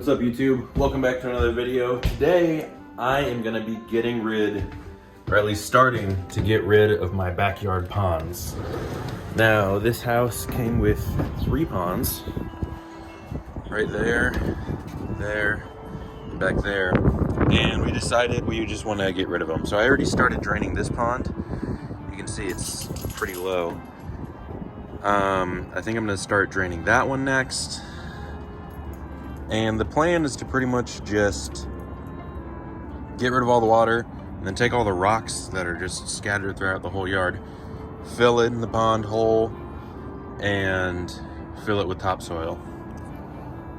What's up, YouTube? Welcome back to another video. Today, I am gonna be getting rid, or at least starting to get rid of my backyard ponds. Now, this house came with 3 ponds. Right there, there, and back there. And we decided we just wanna get rid of them. So I already started draining this pond. You can see it's pretty low. I think I'm gonna start draining that one next. And the plan is to pretty much just get rid of all the water and then take all the rocks that are just scattered throughout the whole yard, fill in the pond hole, and fill it with topsoil.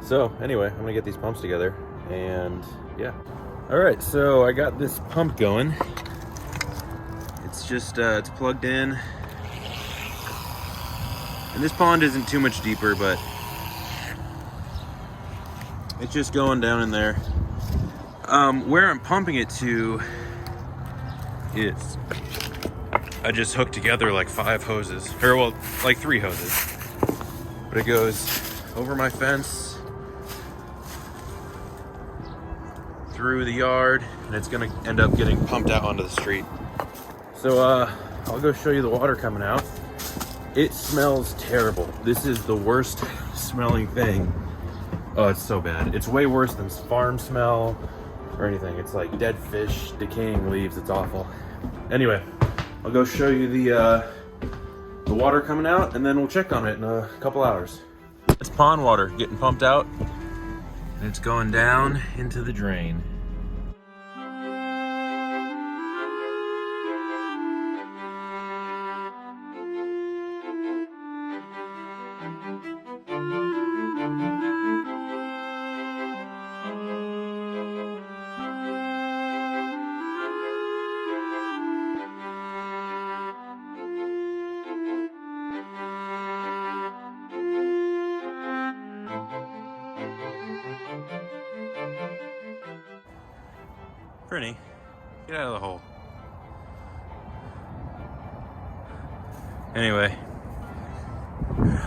So anyway, I'm gonna get these pumps together and yeah. All right, so I got this pump going. It's just, it's plugged in. And this pond isn't too much deeper, but it's just going down in there. Where I'm pumping it to is, I just hooked together like 5 hoses, or well, like 3 hoses. But it goes over my fence, through the yard, and it's gonna end up getting pumped out onto the street. So I'll go show you the water coming out. It smells terrible. This is the worst smelling thing. Oh, it's so bad. It's way worse than farm smell or anything. It's like dead fish, decaying leaves. It's awful. Anyway, I'll go show you the water coming out, and then we'll check on it in a couple hours. It's pond water getting pumped out, and it's going down into the drain. Brittany, get out of the hole. Anyway,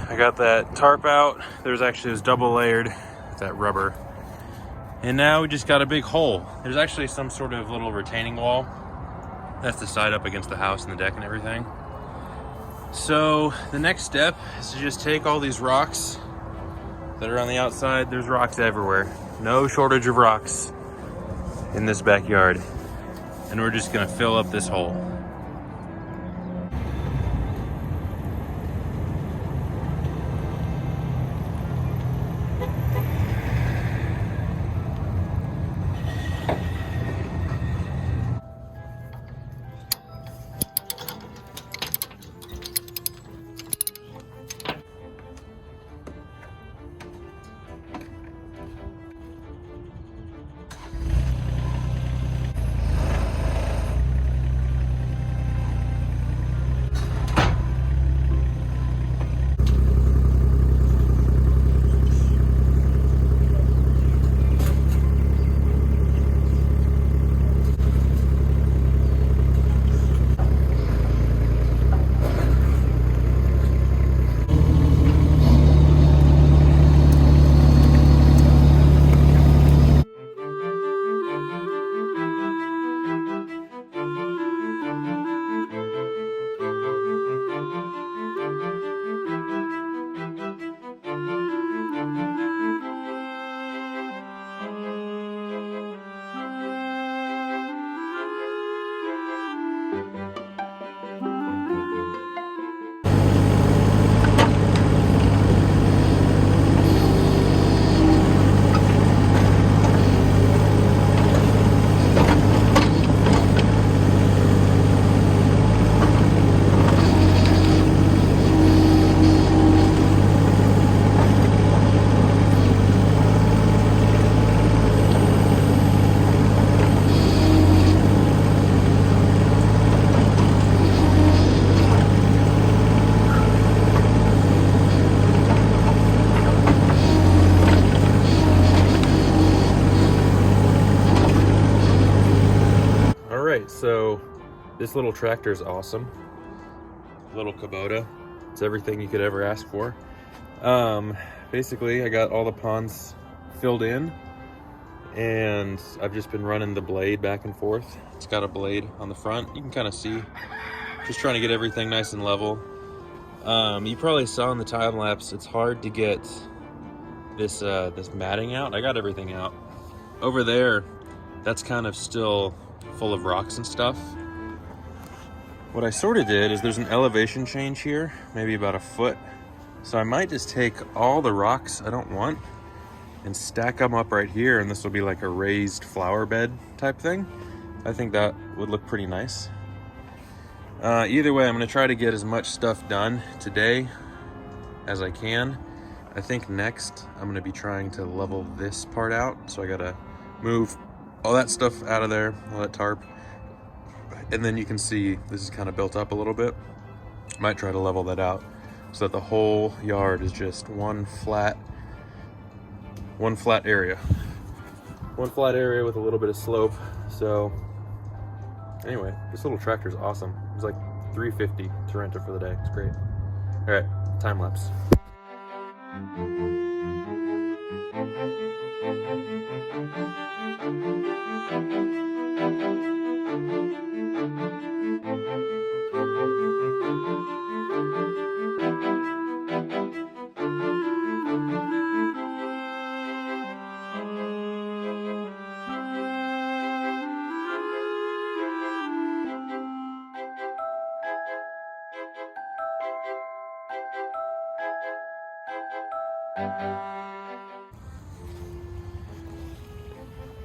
I got that tarp out. It was double layered, that rubber. And now we just got a big hole. There's actually some sort of little retaining wall. That's the side up against the house and the deck and everything. So the next step is to just take all these rocks that are on the outside. There's rocks everywhere. No shortage of rocks in this backyard, and we're just gonna fill up this hole. So this little tractor is awesome. Little Kubota. It's everything you could ever ask for. Basically, I got all the ponds filled in. and I've just been running the blade back and forth. It's got a blade on the front. You can kind of see, just trying to get everything nice and level. You probably saw in the time lapse, it's hard to get this matting out. I got everything out. Over there, that's kind of still full of rocks and stuff. What I sort of did is there's an elevation change here, maybe about a foot. So I might just take all the rocks I don't want and stack them up right here, and this will be like a raised flower bed type thing. I think that would look pretty nice. Either way, I'm gonna try to get as much stuff done today as I can. I think next I'm gonna be trying to level this part out. So I gotta move all that stuff out of there, all that tarp. And then you can see this is kind of built up a little bit. Might try to level that out so that the whole yard is just one flat area. One flat area with a little bit of slope. So anyway, this little tractor is awesome. It's like $350 to rent it for the day. It's great. All right, time lapse.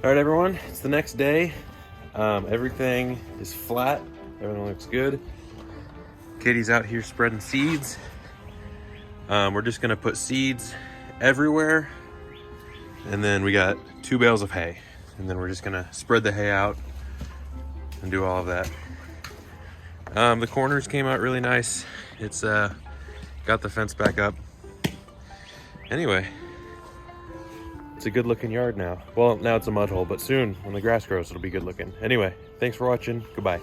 All right, everyone, it's the next day. Everything is flat. Everything looks good. Katie's out here spreading seeds. We're just gonna put seeds everywhere. And then we got 2 bales of hay. And then we're just gonna spread the hay out and do all of that. The corners came out really nice. It's got the fence back up. Anyway, it's a good looking yard now. Well, now it's a mud hole, but soon when the grass grows, it'll be good looking. Anyway, thanks for watching. Goodbye.